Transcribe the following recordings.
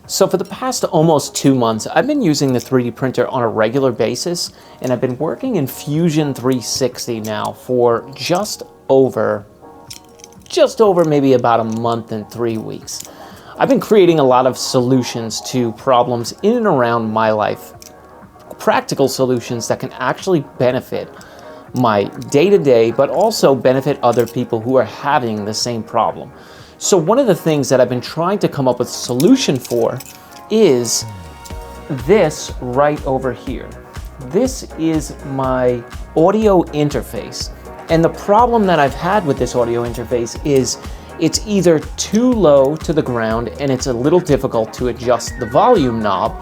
So for the past almost 2 months, I've been using the 3D printer on a regular basis, and I've been working in Fusion 360 now for just over maybe about a month and 3 weeks. I've been creating a lot of solutions to problems in and around my life, practical solutions that can actually benefit my day-to-day, but also benefit other people who are having the same problem. So one of the things that I've been trying to come up with a solution for is this right over here. This is my audio interface. And the problem that I've had with this audio interface is it's either too low to the ground and it's a little difficult to adjust the volume knob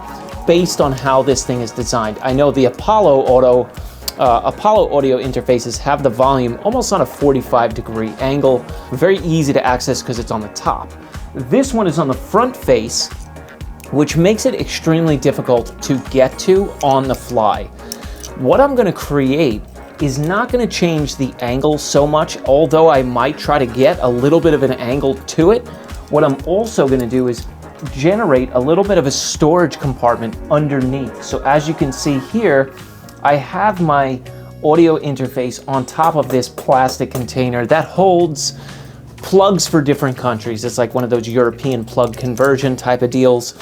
based on how this thing is designed. I know the Apollo audio interfaces have the volume almost on a 45-degree angle, very easy to access because it's on the top. This one is on the front face, which makes it extremely difficult to get to on the fly. What I'm going to create is not going to change the angle so much, although I might try to get a little bit of an angle to it. What I'm also going to do is generate a little bit of a storage compartment underneath. So as you can see here, I have my audio interface on top of this plastic container that holds plugs for different countries. It's like one of those European plug conversion type of deals.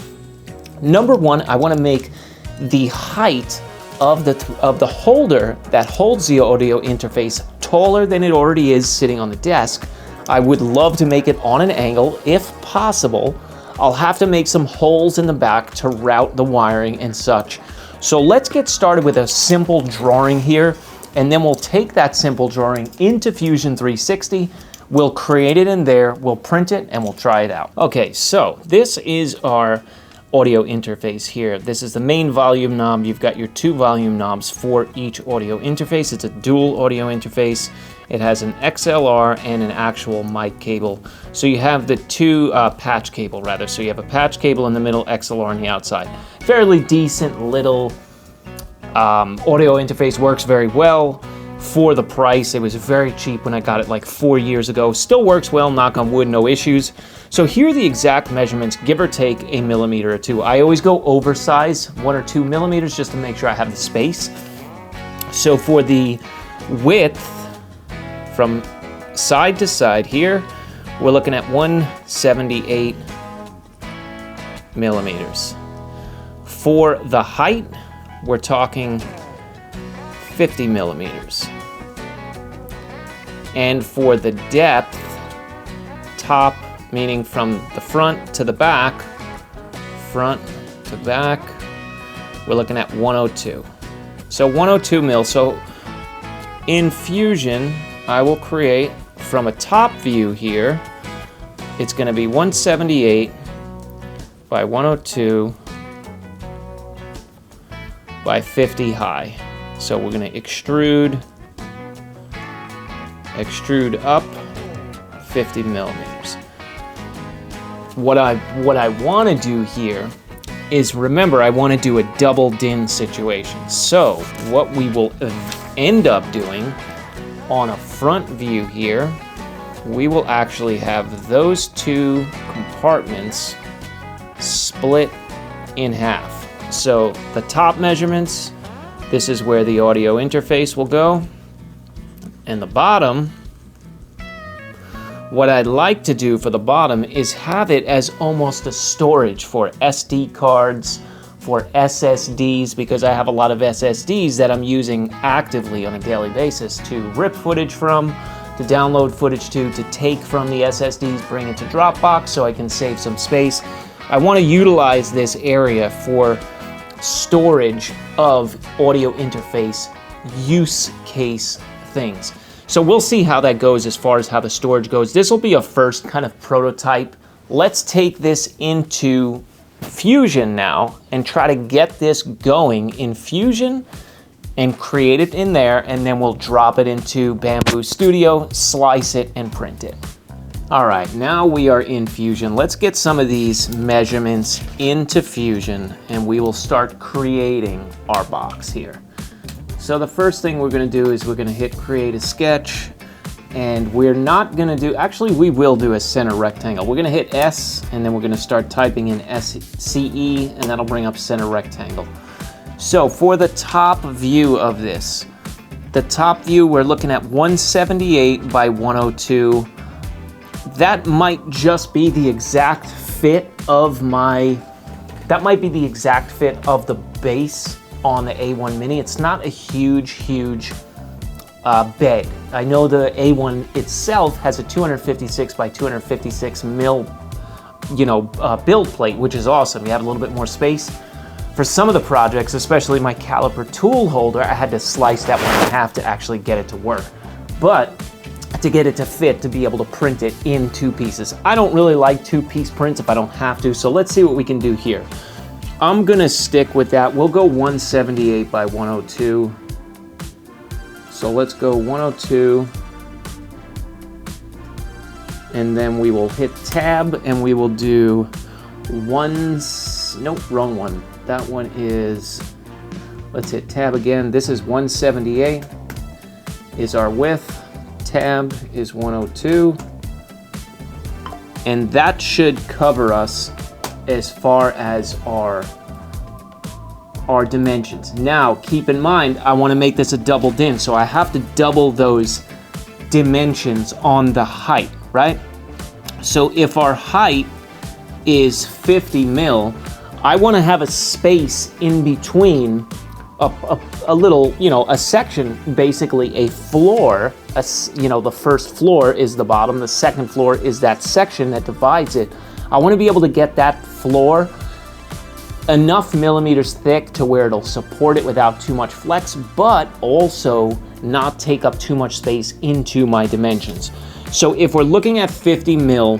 Number one, I want to make the height of the holder that holds the audio interface taller than it already is sitting on the desk. I would love to make it on an angle if possible. I'll have to make some holes in the back to route the wiring and such. So let's get started with a simple drawing here, and then we'll take that simple drawing into Fusion 360. We'll create it in there, we'll print it, and we'll try it out. Okay, so this is our audio interface here. This is the main volume knob. You've got your 2 volume knobs for each audio interface. It's a dual audio interface. It has an XLR and an actual mic cable. So you have the 2 patch cable rather. So you have a patch cable in the middle, XLR on the outside. Fairly decent little audio interface, works very well for the price. It was very cheap when I got it like 4 years ago. Still works well, knock on wood, no issues. So here are the exact measurements, give or take a millimeter or 2. I always go oversize 1 or 2 millimeters just to make sure I have the space. So for the width from side to side here, we're looking at 178 millimeters. For the height, we're talking 50 millimeters. And for the depth, top, meaning from the front to the back, we're looking at 102. So 102 mil. So in Fusion, I will create from a top view here, it's going to be 178 by 102 by 50 high. So we're going to extrude up 50 millimeters. What I want to do here is, remember, I want to do a double DIN situation. So what we will end up doing on a front view here, we will actually have those 2 compartments split in half. So the top measurements, this is where the audio interface will go. And the bottom, what I'd like to do for the bottom is have it as almost a storage for SD cards, for SSDs, because I have a lot of SSDs that I'm using actively on a daily basis to rip footage from, to download footage to take from the SSDs, bring it to Dropbox so I can save some space. I want to utilize this area for storage of audio interface use case things. So we'll see how that goes as far as how the storage goes. This will be a first kind of prototype. Let's take this into Fusion now and try to get this going in Fusion and create it in there, and then we'll drop it into Bamboo Studio, slice it, and print it. All right, now we are in Fusion. Let's get some of these measurements into Fusion and we will start creating our box here. So the first thing we're gonna do is we're gonna hit create a sketch, And we're not gonna do, actually we will do a center rectangle. We're gonna hit S, and then we're gonna start typing in SCE, and that'll bring up center rectangle. So for the top view of this, the top view, we're looking at 178 by 102. That might just be the exact fit of that might be the exact fit of the base on the A1 Mini. It's not a huge bed. I know the A1 itself has a 256 by 256 mil, build plate, which is awesome. You have a little bit more space. For some of the projects, especially my caliper tool holder, I had to slice that one in half to actually get it to work. But to get it to fit, to be able to print it in 2 pieces. I don't really like 2-piece prints if I don't have to, so let's see what we can do here. I'm gonna stick with that. We'll go 178 by 102. So let's go 102. And then we will hit tab and we will do nope, wrong one. That one is, let's hit tab again. This is 178 is our width. Tab is 102. And that should cover us as far as our dimensions. Now, keep in mind, I want to make this a double din, so I have to double those dimensions on the height, right? So if our height is 50 mil, I want to have a space in between a little, a section, basically a floor. The first floor is the bottom, the second floor is that section that divides it. I want to be able to get that floor enough millimeters thick to where it'll support it without too much flex, but also not take up too much space into my dimensions. So if we're looking at 50 mil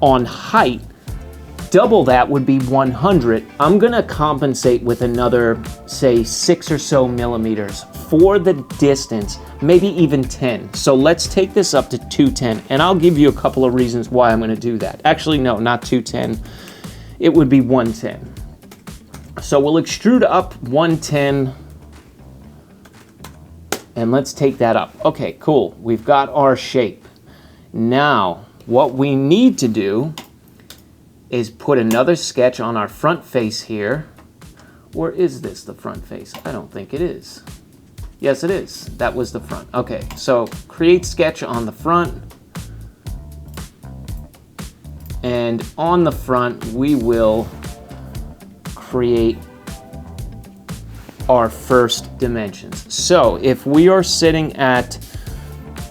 on height, double that would be 100. I'm gonna compensate with another, say, 6 or so millimeters for the distance, maybe even 10. So let's take this up to 210, and I'll give you a couple of reasons why I'm gonna do that. Actually, no, not 210. It would be 110. So we'll extrude up 110, and let's take that up. Okay, cool. We've got our shape. Now, what we need to do is put another sketch on our front face here. Or is this the front face? I don't think it is. Yes, it is. That was the front. Okay, so create sketch on the front. And on the front, we will create our first dimensions. So if we are sitting at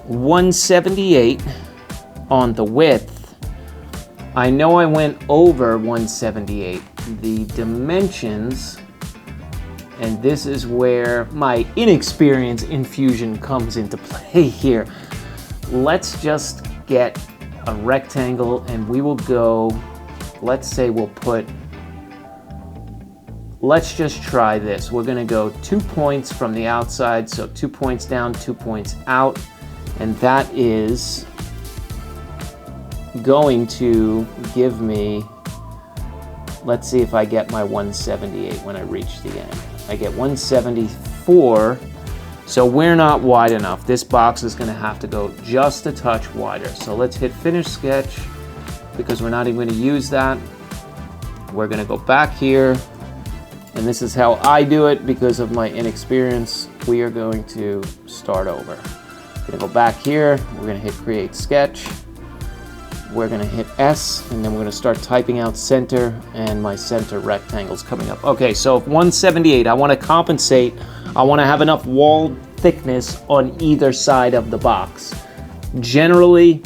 178 on the width, I know I went over 178. The dimensions, and this is where my inexperience in Fusion comes into play here. Let's just get a rectangle, and we will go, let's say let's just try this. We're gonna go 2 points from the outside, so 2 points down, 2 points out, and that is going to give me, let's see if I get my 178 when I reach the end. I get 174, so we're not wide enough. This box is gonna have to go just a touch wider. So let's hit finish sketch, because we're not even gonna use that. We're gonna go back here, and this is how I do it because of my inexperience. We are going to start over. Gonna go back here, we're gonna hit create sketch. We're gonna hit S, and then we're gonna start typing out center, and my center rectangle's coming up. Okay, so 178, I wanna compensate. I wanna have enough wall thickness on either side of the box. Generally,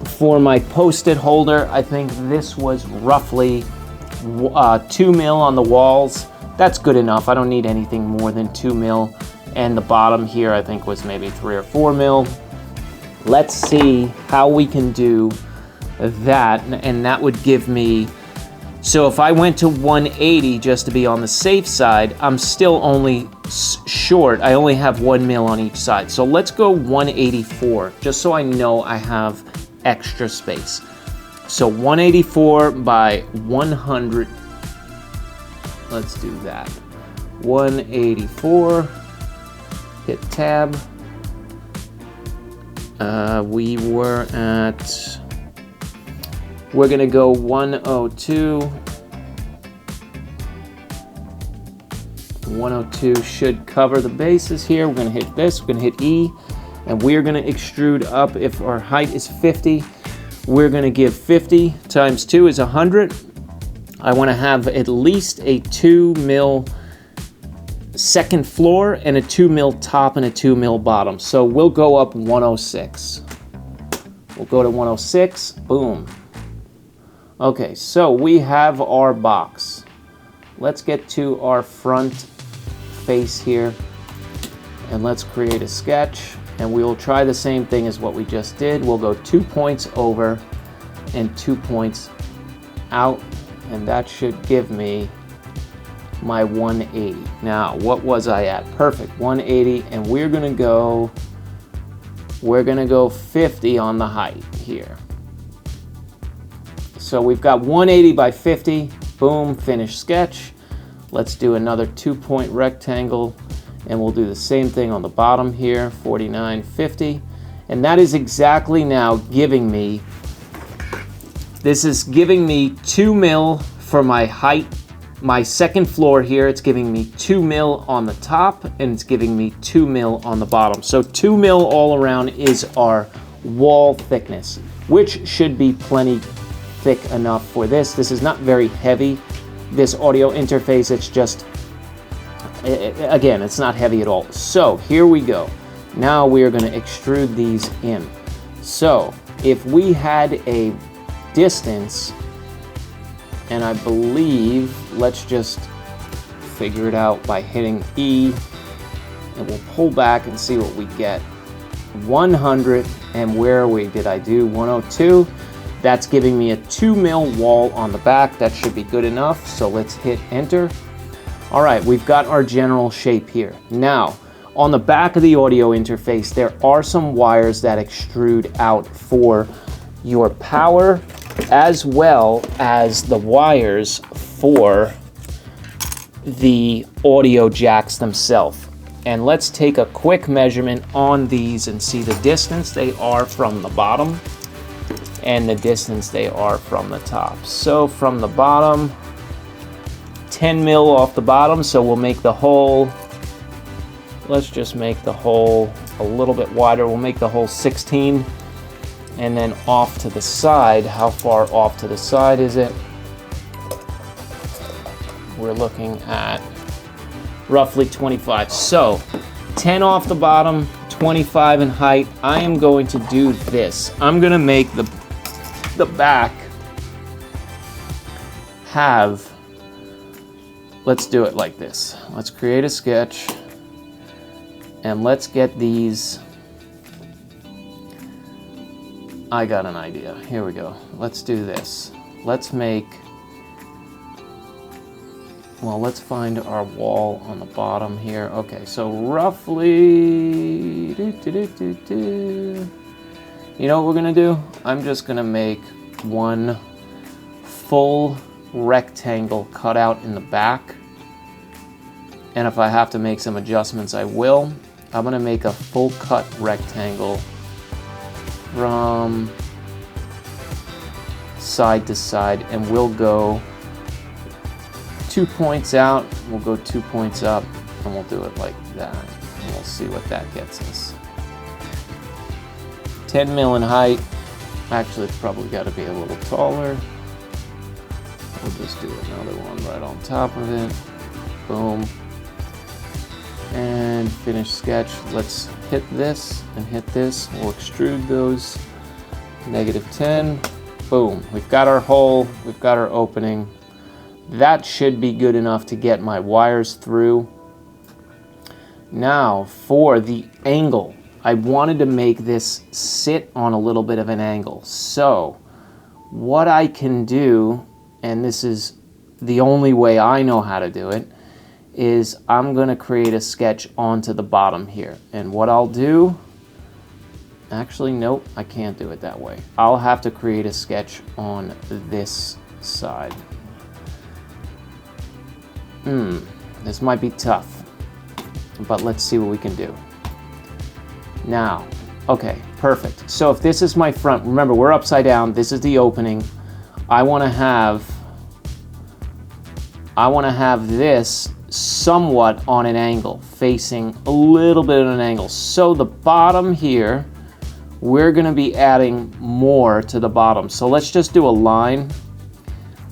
for my post-it holder, I think this was roughly 2 mil on the walls. That's good enough. I don't need anything more than 2 mil. And the bottom here, I think, was maybe 3 or 4 mil. Let's see how we can do that, and that would give me, so if I went to 180 just to be on the safe side, I'm still only short. I only have 1 mil on each side. So let's go 184, just so I know I have extra space. So 184 by 100. Let's do that. 184, hit tab. We were at, we're gonna go 102. 102 should cover the bases here. We're gonna hit this, we're gonna hit E, and we're gonna extrude up. If our height is 50, we're gonna give 50 times 2 is 100. I wanna have at least a 2 mil second floor and a 2 mil top and a 2 mil bottom. So we'll go up 106. We'll go to 106, boom. Okay, so we have our box. Let's get to our front face here and let's create a sketch, and we will try the same thing as what we just did. We'll go 2 points over and 2 points out, and that should give me my 180. Now, what was I at? Perfect, 180, and we're gonna go 50 on the height here. So we've got 180 by 50, boom, finish sketch. Let's do another 2-point rectangle, and we'll do the same thing on the bottom here, 49, 50. And that is exactly now giving me, this is giving me 2 mil for my height, my second floor here. It's giving me 2 mil on the top, and it's giving me 2 mil on the bottom. So 2 mil all around is our wall thickness, which should be plenty thick enough for this. This is not very heavy, this audio interface. It's just, again, it's not heavy at all. So here we go. Now we are going to extrude these in. So if we had a distance, and I believe, let's just figure it out by hitting E, and we'll pull back and see what we get. 100, and where are we? Did I do 102? That's giving me a 2 mil wall on the back. That should be good enough. So let's hit enter. All right, we've got our general shape here. Now, on the back of the audio interface, there are some wires that extrude out for your power, as well as the wires for the audio jacks themselves. And let's take a quick measurement on these and see the distance they are from the bottom and the distance they are from the top. So from the bottom, 10 mil off the bottom, so we'll make the hole, let's just make the hole a little bit wider. We'll make the hole 16, and then off to the side, how far off to the side is it? We're looking at roughly 25. So 10 off the bottom, 25 in height. I am going to do this. I'm gonna make the back have, let's do it like this. Let's create a sketch, and let's get these. I got an idea. Here we go. Let's do this. Let's make, well, let's find our wall on the bottom here. Okay, so roughly, you know what we're gonna do? I'm just gonna make one full rectangle cut out in the back. And if I have to make some adjustments, I will. I'm gonna make a full cut rectangle from side to side, and we'll go 2 points out, we'll go 2 points up, and we'll do it like that. And we'll see what that gets us. 10 mil in height. Actually, it's probably got to be a little taller. We'll just do another one right on top of it. Boom. And finish sketch. Let's hit this and hit this. We'll extrude those. -10. Boom. We've got our hole. We've got our opening. That should be good enough to get my wires through. Now for the angle. I wanted to make this sit on a little bit of an angle. So what I can do, and this is the only way I know how to do it, is I'm gonna create a sketch onto the bottom here. And what I'll do, actually, nope, I can't do it that way. I'll have to create a sketch on this side. This might be tough, but let's see what we can do. Now, Okay, perfect. So if this is my front, remember we're upside down, this is the opening. I want to have this somewhat on an angle, facing a little bit of an angle. So the bottom here, we're going to be adding more to the bottom. So let's just do a line.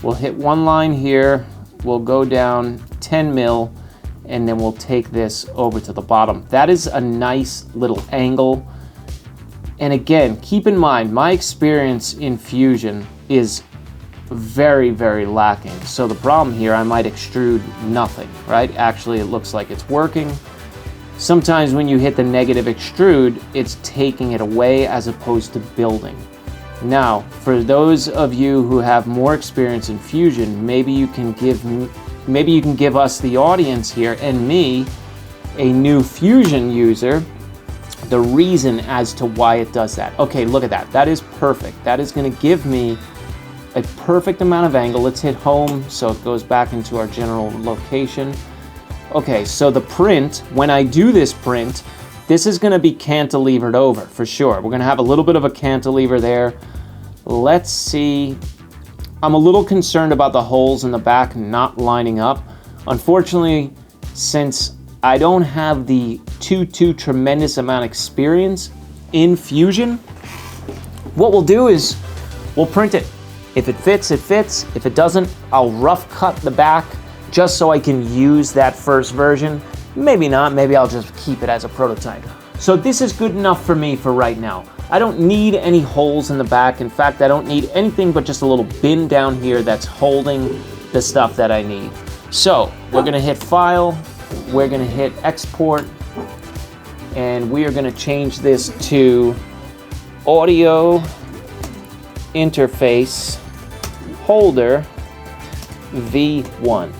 We'll hit one line here, we'll go down 10 mil, and then we'll take this over to the bottom. That is a nice little angle. And again, keep in mind, my experience in Fusion is very, very lacking. So the problem here, I might extrude nothing, right? Actually, it looks like it's working. Sometimes when you hit the negative extrude, it's taking it away as opposed to building. Now, for those of you who have more experience in Fusion, maybe you can give us, the audience here, and me, a new Fusion user, the reason as to why it does that. Okay, look at that. That is perfect. That is going to give me a perfect amount of angle. Let's hit home so it goes back into our general location. Okay, so the print, when I do this print, this is going to be cantilevered over for sure. We're going to have a little bit of a cantilever there. Let's see. I'm a little concerned about the holes in the back not lining up. Unfortunately, since I don't have the too tremendous amount of experience in Fusion, what we'll do is we'll print it. If it fits, it fits. If it doesn't, I'll rough cut the back just so I can use that first version. Maybe not, maybe I'll just keep it as a prototype. So this is good enough for me for right now. I don't need any holes in the back. In fact, I don't need anything but just a little bin down here that's holding the stuff that I need. So we're gonna hit File, we're gonna hit Export, and we are gonna change this to Audio Interface Holder V1.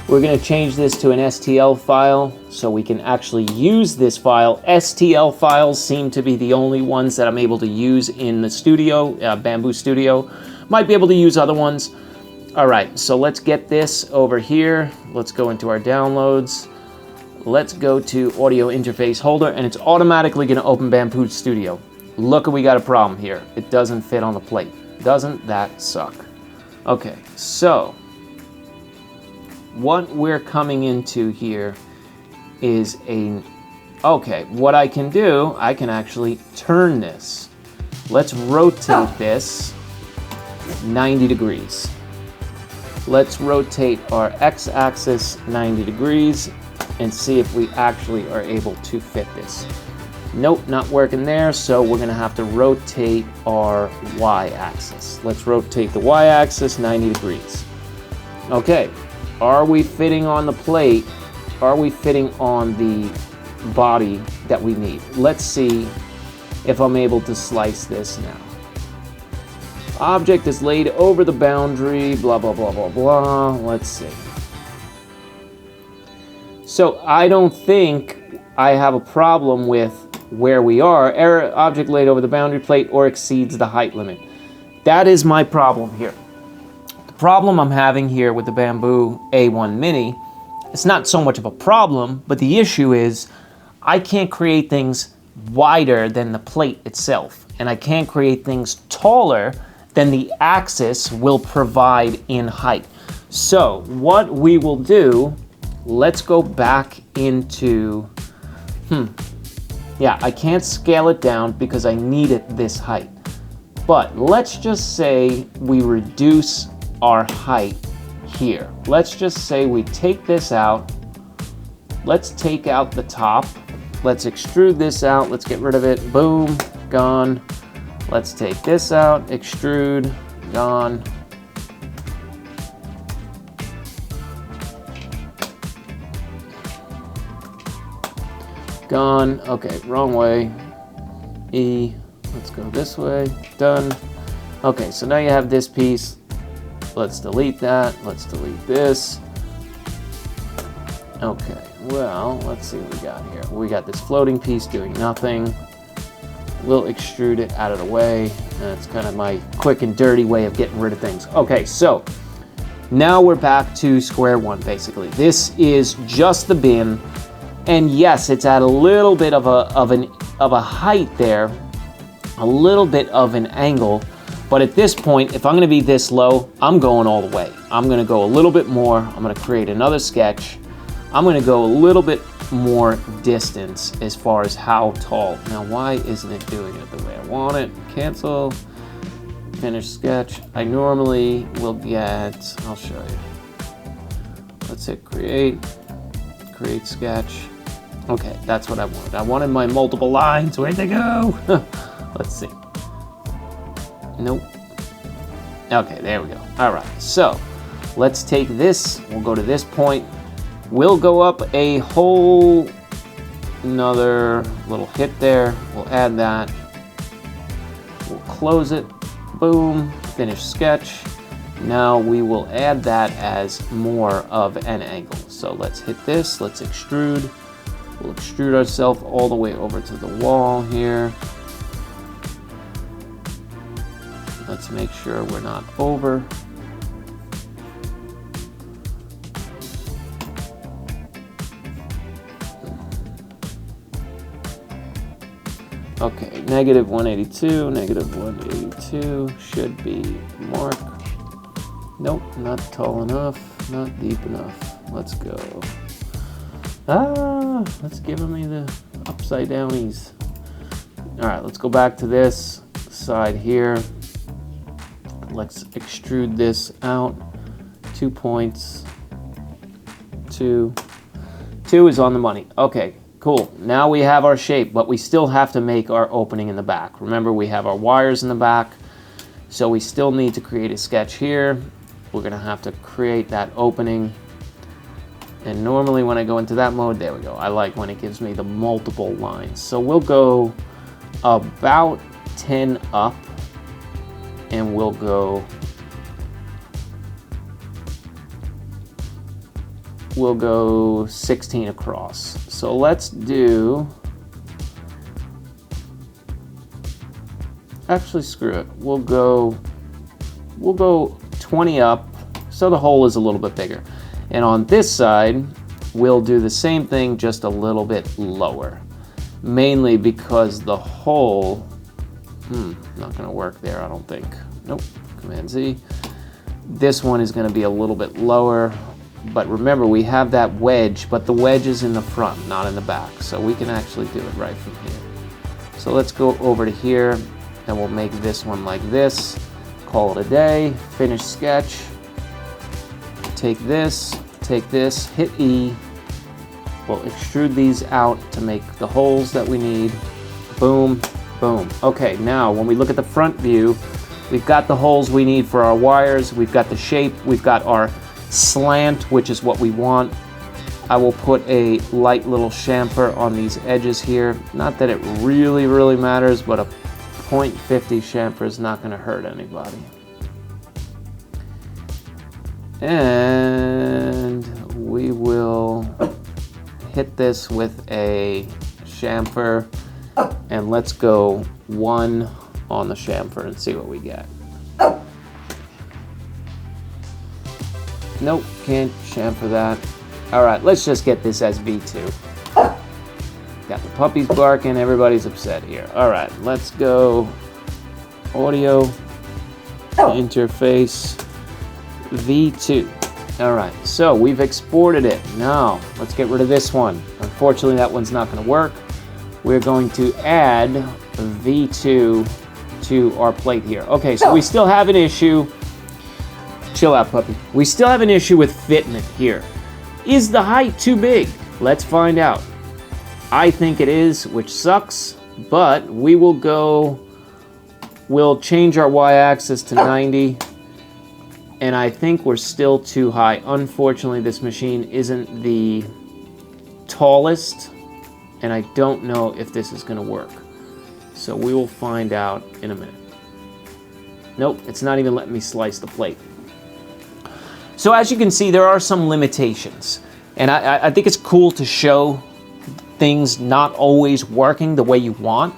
We're going to change this to an STL file so we can actually use this file. STL files seem to be the only ones that I'm able to use in the studio, Bambu Studio. Might be able to use other ones. All right, so let's get this over here. Let's go into our downloads. Let's go to Audio Interface Holder, and it's automatically going to open Bambu Studio. Look, we got a problem here. It doesn't fit on the plate. Doesn't that suck? Okay, so what we're coming into here is okay, what I can do, I can actually turn this. Let's rotate this 90 degrees. Let's rotate our x-axis 90 degrees and see if we actually are able to fit this. Nope, not working there, so we're gonna have to rotate our y-axis. Let's rotate the y-axis 90 degrees. Okay. Are we fitting on the plate? Are we fitting on the body that we need? Let's see if I'm able to slice this now. Object is laid over the boundary, blah, blah, blah, blah, blah. Let's see. So I don't think I have a problem with where we are. Error, object laid over the boundary plate or exceeds the height limit. That is my problem here. Problem I'm having here with the Bambu A1 Mini, it's not so much of a problem, but the issue is I can't create things wider than the plate itself, and I can't create things taller than the axis will provide in height. So what we will do, let's go back into, yeah, I can't scale it down because I need it this height. But let's just say we reduce our height here. Let's just say we take this out. Let's take out the top. Let's extrude this out. Let's get rid of it. Boom, gone. Let's take this out, extrude, gone. Gone. Okay, wrong way. E. Let's go this way. Done. Okay, so now you have this piece. Let's delete that. Let's delete this. Okay, well, let's see what we got here. We got this floating piece doing nothing. We'll extrude it out of the way. That's kind of my quick and dirty way of getting rid of things. Okay, so now we're back to square one, basically. This is just the bin. And yes, it's at a little bit of a height there, a little bit of an angle. But at this point, if I'm going to be this low, I'm going all the way. I'm going to go a little bit more. I'm going to create another sketch. I'm going to go a little bit more distance as far as how tall. Now, why isn't it doing it the way I want it? Cancel, finish sketch. I normally will get, I'll show you. Let's hit create sketch. Okay, that's what I wanted. I wanted my multiple lines. Where'd they go? Let's see. Nope. Okay, there we go. All right, so let's take this. We'll go to this point. We'll go up a whole another little hit there. We'll add that. We'll close it. Boom. Finish sketch. Now we will add that as more of an angle. So let's hit this. Let's extrude. We'll extrude ourselves all the way over to the wall here. Let's make sure we're not over. Okay, negative 182, negative 182 should be mark. Nope, not tall enough, not deep enough. Let's go. Let's give me the upside downies. All right, let's go back to this side here. Let's extrude this out. 2 points. 2 is on the money. Okay, cool. Now we have our shape, but we still have to make our opening in the back. Remember, we have our wires in the back, so we still need to create a sketch here. We're gonna have to create that opening. And normally when I go into that mode, there we go. I like when it gives me the multiple lines. So we'll go about 10 up, and we'll go 16 across. So let's do, actually screw it. We'll go 20 up, so the hole is a little bit bigger. And on this side, we'll do the same thing, just a little bit lower. Mainly because the hole, not gonna work there, I don't think. Nope, Command Z. This one is gonna be a little bit lower, but remember we have that wedge, but the wedge is in the front, not in the back. So we can actually do it right from here. So let's go over to here, and we'll make this one like this. Call it a day, finish sketch. Take this, hit E. We'll extrude these out to make the holes that we need. Boom, boom. Okay, now when we look at the front view, we've got the holes we need for our wires, we've got the shape, we've got our slant, which is what we want. I will put a light little chamfer on these edges here. Not that it really matters, but a 0.50 chamfer is not gonna hurt anybody. And we will hit this with a chamfer, and let's go 1 on the chamfer and see what we get. Nope, can't chamfer that. All right, let's just get this as V2. Got the puppies barking, everybody's upset here. All right, let's go audio, interface, V2. All right, so we've exported it. Now, let's get rid of this one. Unfortunately, that one's not gonna work. We're going to add V2 to our plate here. Okay, so we still have an issue. Chill out, puppy. We still have an issue with fitment here. Is the height too big? Let's find out. I think it is, which sucks, but we will go, we'll change our y-axis to 90. And I think we're still too high. Unfortunately, this machine isn't the tallest, and I don't know if this is gonna work. So we will find out in a minute. Nope, it's not even letting me slice the plate. So as you can see, there are some limitations. And I think it's cool to show things not always working the way you want,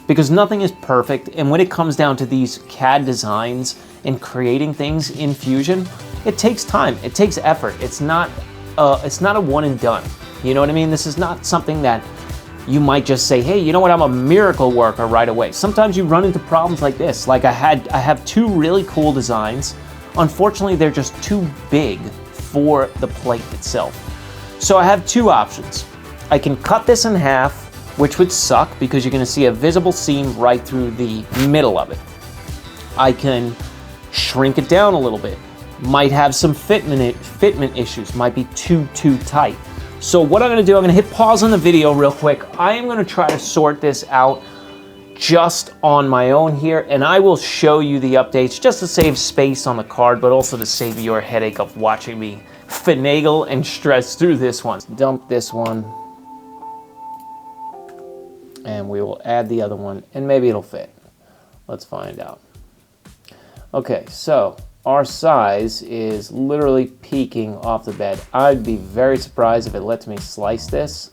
because nothing is perfect. And when it comes down to these CAD designs and creating things in Fusion, it takes time, it takes effort. It's not a one and done. You know what I mean? This is not something that you might just say, hey, you know what, I'm a miracle worker right away. Sometimes you run into problems like this. Like I have two really cool designs. Unfortunately, they're just too big for the plate itself. So I have two options. I can cut this in half, which would suck because you're gonna see a visible seam right through the middle of it. I can shrink it down a little bit. Might have some fitment issues, might be too tight. So what I'm gonna do, I'm gonna hit pause on the video real quick. I am gonna try to sort this out just on my own here, and I will show you the updates just to save space on the card, but also to save your headache of watching me finagle and stress through this one. Dump this one, and we will add the other one, and maybe it'll fit. Let's find out. Okay, so our size is literally peeking off the bed. I'd be very surprised if it lets me slice this.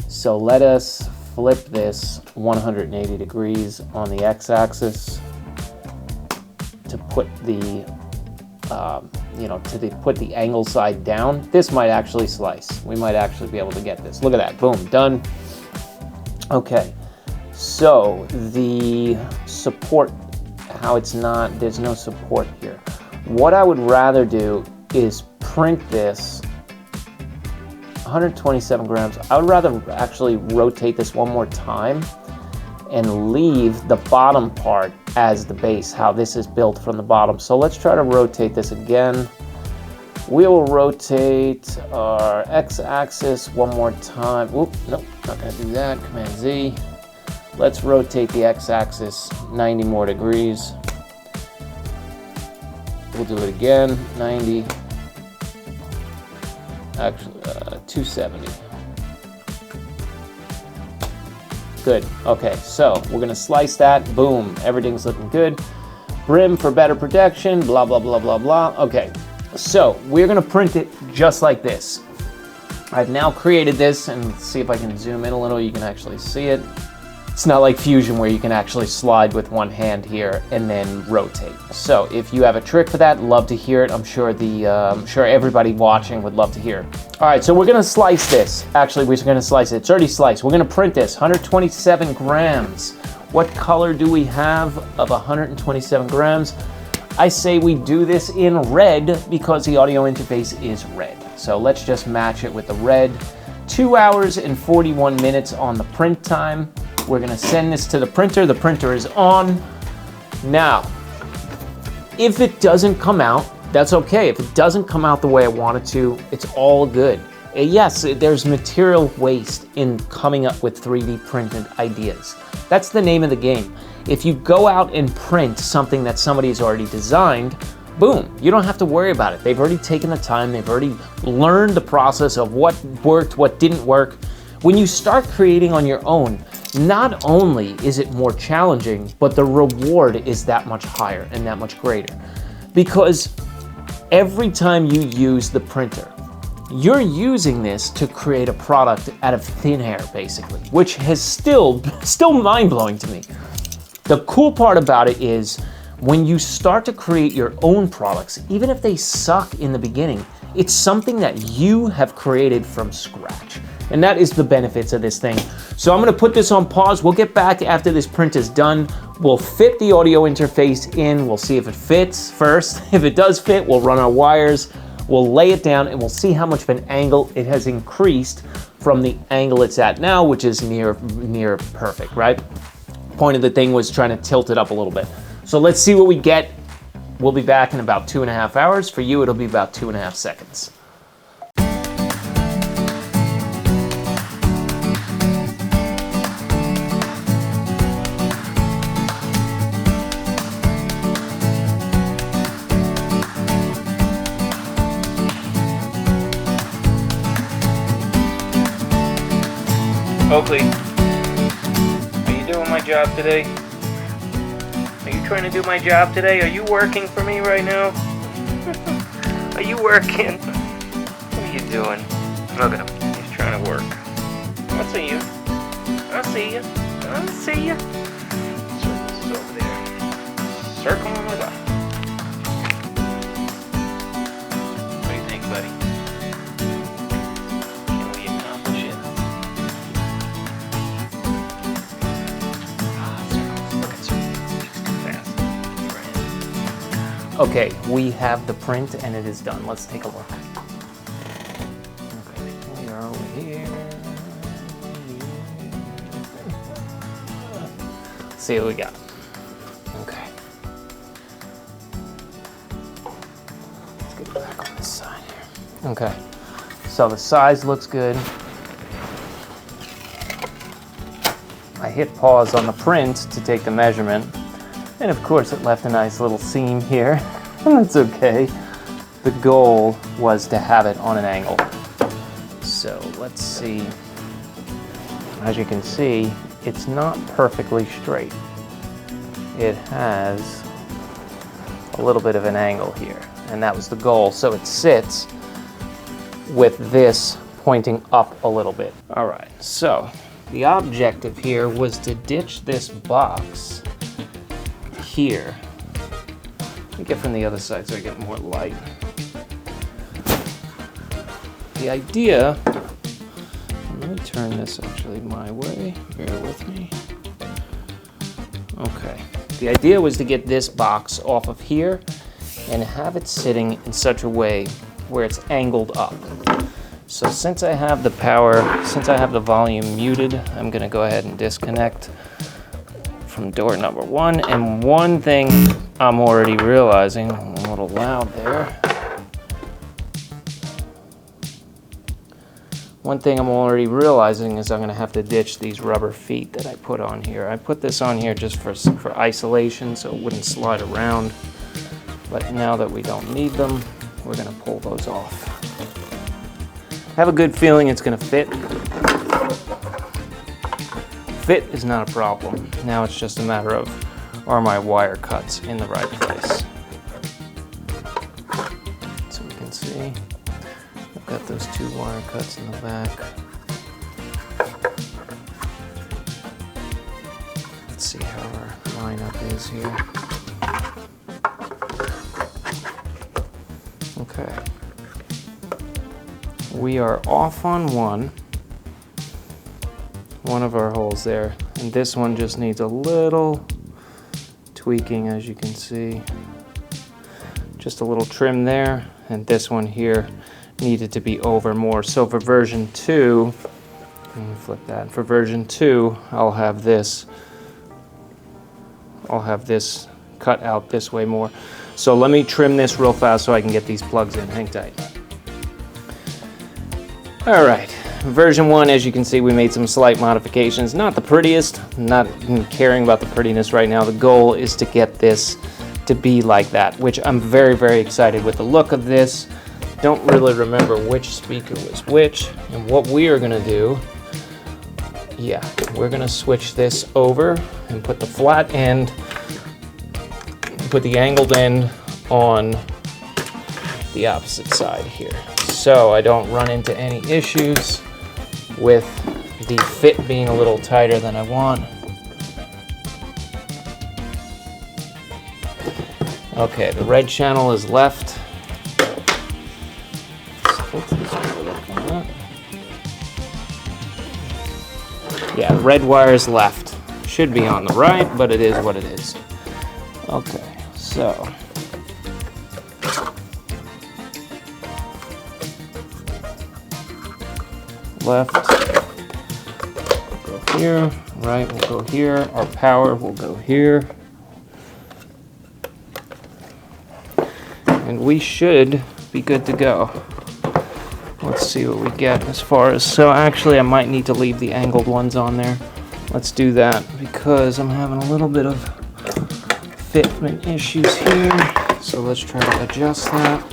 So let us flip this 180 degrees on the x-axis to put the, put the angle side down. This might actually slice. We might actually be able to get this. Look at that, boom, done. Okay, so the support, how it's not, there's no support here. What I would rather do is print this 127 grams. I would rather actually rotate this one more time and leave the bottom part as the base, how this is built from the bottom. So let's try to rotate this again. We will rotate our x-axis one more time. Oop, nope, not gonna do that. Command Z. Let's rotate the x-axis 90 more degrees. We'll do it again, 90. Actually, 270. Good, okay, so we're gonna slice that, boom, everything's looking good. Brim for better protection, blah, blah, blah, blah, blah. Okay, so we're gonna print it just like this. I've now created this, and let's see if I can zoom in a little, you can actually see it. It's not like Fusion where you can actually slide with one hand here and then rotate. So if you have a trick for that, love to hear it. I'm sure everybody watching would love to hear it. All right, so we're gonna slice this. Actually, we're gonna slice it. It's already sliced. We're gonna print this, 127 grams. What color do we have of 127 grams? I say we do this in red because the audio interface is red. So let's just match it with the red. 2 hours and 41 minutes on the print time. We're gonna send this to the printer. The printer is on. Now, if it doesn't come out, that's okay. If it doesn't come out the way I want it to, it's all good. Yes, there's material waste in coming up with 3D printed ideas. That's the name of the game. If you go out and print something that somebody's already designed, boom, you don't have to worry about it. They've already taken the time, they've already learned the process of what worked, what didn't work. When you start creating on your own, not only is it more challenging, but the reward is that much higher and that much greater. Because every time you use the printer, you're using this to create a product out of thin air, basically, which has still mind-blowing to me. The cool part about it is when you start to create your own products, even if they suck in the beginning, it's something that you have created from scratch. And that is the benefits of this thing. So I'm gonna put this on pause. We'll get back after this print is done. We'll fit the audio interface in. We'll see if it fits first. If it does fit, we'll run our wires. We'll lay it down and we'll see how much of an angle it has increased from the angle it's at now, which is near perfect, right? Point of the thing was trying to tilt it up a little bit. So let's see what we get. We'll be back in about 2.5 hours. For you, it'll be about 2.5 seconds. Oakley, are you doing my job today? Are you trying to do my job today? Are you working for me right now? Are you working? What are you doing? Look at him. He's trying to work. I see you. I see you. I see you. Circle's over there. Circling with us. What do you think, buddy? Can we accomplish it? Okay, we have the print and it is done. Let's take a look. Okay, we are over here. Let's see what we got. Okay. Let's get it back on this side here. Okay, so the size looks good. I hit pause on the print to take the measurement. And of course it left a nice little seam here. That's okay. The goal was to have it on an angle. So let's see. As you can see, it's not perfectly straight. It has a little bit of an angle here, and that was the goal. So it sits with this pointing up a little bit. All right, so the objective here was to ditch this box here. Let me get from the other side so I get more light. The idea, let me turn this actually my way, bear with me. Okay, the idea was to get this box off of here and have it sitting in such a way where it's angled up. So since I have the power, since I have the volume muted, I'm gonna go ahead and disconnect from door number 1. And one thing I'm already realizing, I'm a little loud there. One thing I'm already realizing is I'm gonna have to ditch these rubber feet that I put on here. I put this on here just for isolation so it wouldn't slide around. But now that we don't need them, we're gonna pull those off. I have a good feeling it's gonna fit. Fit is not a problem. Now it's just a matter of, are my wire cuts in the right place? So we can see, I've got those 2 wire cuts in the back. Let's see how our lineup is here. Okay. We are off on one of our holes there, and this one just needs a little tweaking, as you can see. Just a little trim there, and this one here needed to be over more. So for version 2, let me flip that. For version 2, I'll have this cut out this way more. So let me trim this real fast so I can get these plugs in. Hang tight. All right, version 1, as you can see, we made some slight modifications. Not the prettiest, not caring about the prettiness right now. The goal is to get this to be like that, which I'm very, very excited with the look of this. Don't really remember which speaker was which, and what we are gonna do, yeah, we're gonna switch this over and put the flat end, put the angled end on the opposite side here, so I don't run into any issues with the fit being a little tighter than I want. Okay, the red channel is left. Yeah, the red wire is left. Should be on the right, but it is what it is. Okay, so left will go here, right will go here, our power will go here. And we should be good to go. Let's see what we get as far as, so actually I might need to leave the angled ones on there. Let's do that because I'm having a little bit of fitment issues here. So let's try to adjust that.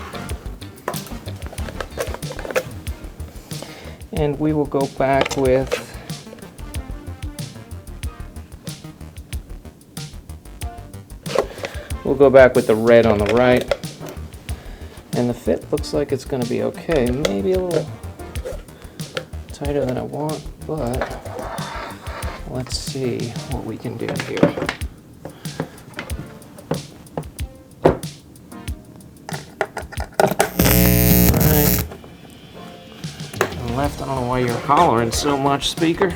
And we will go back with the red on the right. And the fit looks like it's going to be okay. Maybe a little tighter than I want, but let's see what we can do here. Right. And left, I don't know why you're hollering so much, speaker.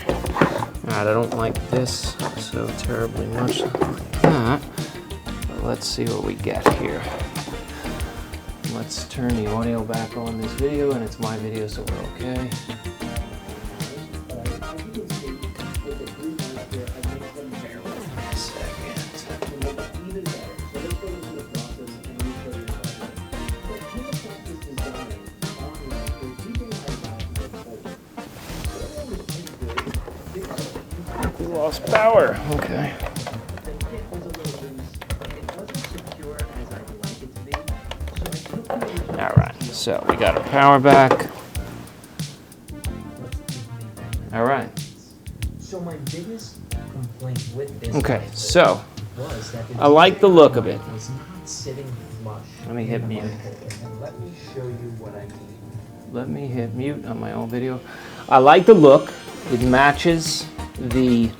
Alright, I don't like this so terribly much like that. But let's see what we get here. Let's turn the audio back on this video, and it's my video, so we're okay. We lost power. Okay. All right, so we got our power back. All right. So my biggest complaint with this Okay, so was that I like the look of it. was not sitting flush. Let me hit mute. And let me show you what I mean. Let me hit mute on my own video. I like the look. It matches the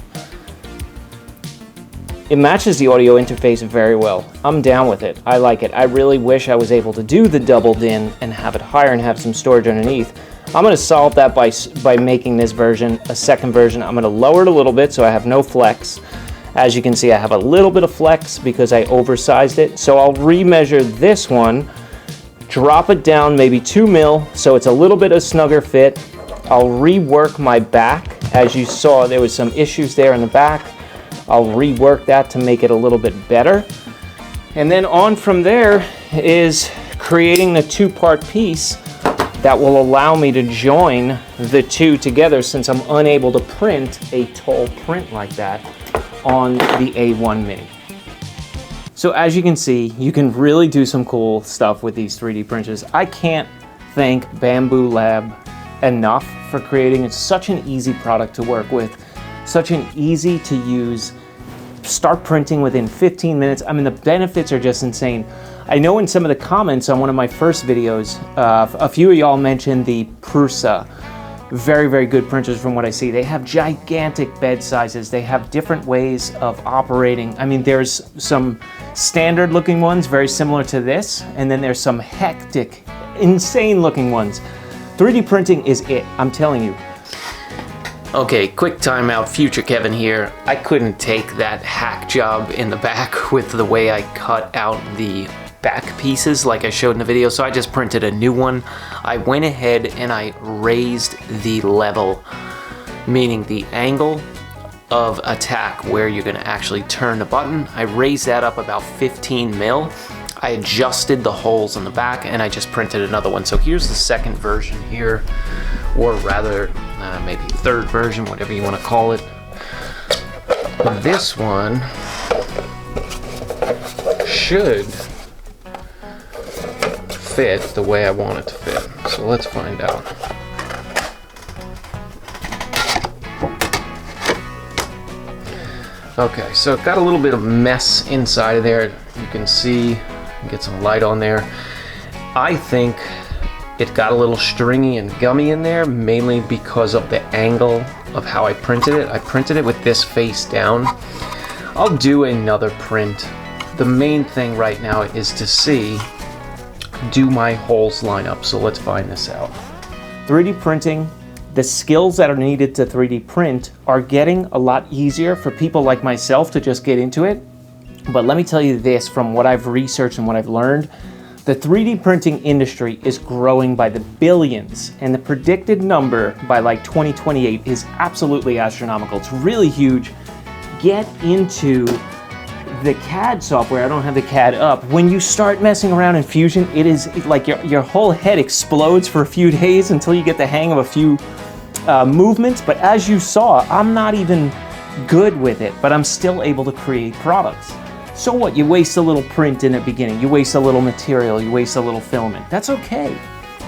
audio interface very well. I'm down with it. I like it. I really wish I was able to do the doubled in and have it higher and have some storage underneath. I'm going to solve that by making this version a second version. I'm going to lower it a little bit so I have no flex. As you can see, I have a little bit of flex because I oversized it. So I'll remeasure this one, drop it down maybe 2 mil so it's a little bit of snugger fit. I'll rework my back. As you saw, there was some issues there in the back. I'll rework that to make it a little bit better. And then on from there is creating the two-part piece that will allow me to join the two together, since I'm unable to print a tall print like that on the A1 Mini. So as you can see, you can really do some cool stuff with these 3D printers. I can't thank Bambu Lab enough for creating such an easy product to work with, such an easy to use, start printing within 15 minutes. I mean, the benefits are just insane. I know in some of the comments on one of my first videos, a few of y'all mentioned the Prusa. Very, very good printers from what I see. They have gigantic bed sizes. They have different ways of operating. I mean, there's some standard looking ones, very similar to this, and then there's some hectic, insane looking ones. 3D printing is it, I'm telling you. Okay, quick timeout, Future Kevin here. I couldn't take that hack job in the back with the way I cut out the back pieces like I showed in the video, so I just printed a new one. I went ahead and I raised the level, meaning the angle of attack where you're gonna actually turn the button. I raised that up about 15 mil. I adjusted the holes in the back and I just printed another one. So here's the second version here, or rather maybe third version, whatever you want to call it. This one should fit the way I want it to fit. So let's find out. Okay, so it got a little bit of mess inside of there. You can see, get some light on there. I think it got a little stringy and gummy in there, mainly because of the angle of how I printed it. I printed it with this face down. I'll do another print. The main thing right now is to see, do my holes line up? So let's find this out. 3D printing, the skills that are needed to 3D print are getting a lot easier for people like myself to just get into it. But let me tell you this, from what I've researched and what I've learned, the 3D printing industry is growing by the billions, and the predicted number by like 2028 is absolutely astronomical. It's really huge. Get into the CAD software. I don't have the CAD up. When you start messing around in Fusion, it is like your whole head explodes for a few days until you get the hang of a few movements. But as you saw, I'm not even good with it, but I'm still able to create products. So what? You waste a little print in the beginning, you waste a little material, you waste a little filament. That's okay.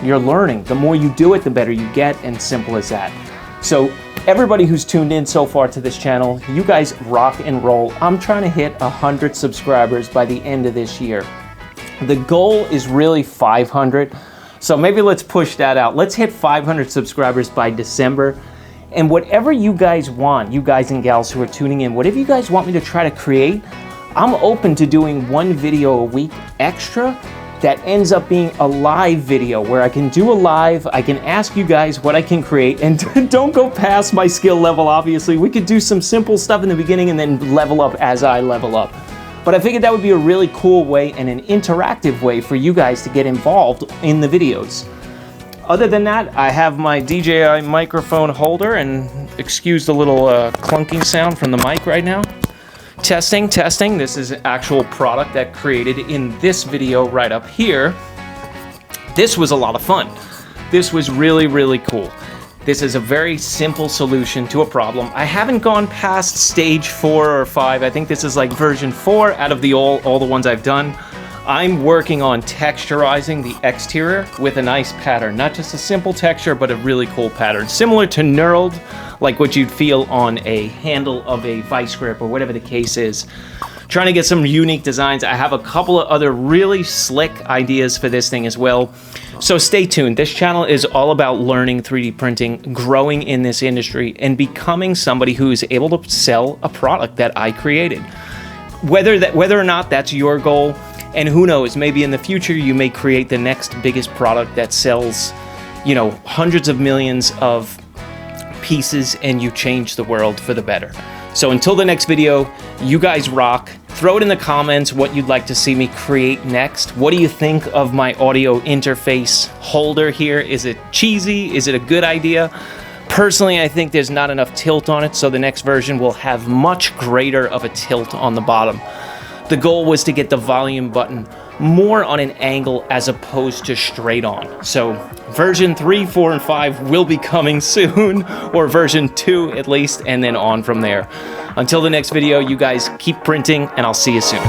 You're learning. The more you do it, the better you get, and simple as that. So everybody who's tuned in so far to this channel, you guys rock and roll. I'm trying to hit 100 subscribers by the end of this year. The goal is really 500. So maybe let's push that out. Let's hit 500 subscribers by December. And whatever you guys want, you guys and gals who are tuning in, whatever you guys want me to try to create, I'm open to doing one video a week extra that ends up being a live video where I can do a live, I can ask you guys what I can create, and don't go past my skill level, obviously. We could do some simple stuff in the beginning and then level up as I level up. But I figured that would be a really cool way and an interactive way for you guys to get involved in the videos. Other than that, I have my DJI microphone holder, and excuse the little clunking sound from the mic right now. Testing. This is an actual product that created in this video right up here. This was a lot of fun. This was really, really cool. This is a very simple solution to a problem. I haven't gone past stage 4 or 5. I think this is like version 4 out of the all the ones I've done. I'm working on texturizing the exterior with a nice pattern. Not just a simple texture, but a really cool pattern. Similar to knurled, like what you'd feel on a handle of a vice grip or whatever the case is. Trying to get some unique designs. I have a couple of other really slick ideas for this thing as well. So stay tuned. This channel is all about learning 3D printing, growing in this industry, and becoming somebody who is able to sell a product that I created. Whether or not that's your goal, and who knows, maybe in the future you may create the next biggest product that sells, you know, hundreds of millions of pieces, and you change the world for the better. So until the next video, you guys rock. Throw it in the comments what you'd like to see me create next. What do you think of my audio interface holder here? Is it cheesy? Is it a good idea? Personally, I think there's not enough tilt on it, so the next version will have much greater of a tilt on the bottom. The goal was to get the volume button more on an angle as opposed to straight on. So version 3, 4, and 5 will be coming soon, or version 2 at least, and then on from there. Until the next video, you guys keep printing, and I'll see you soon.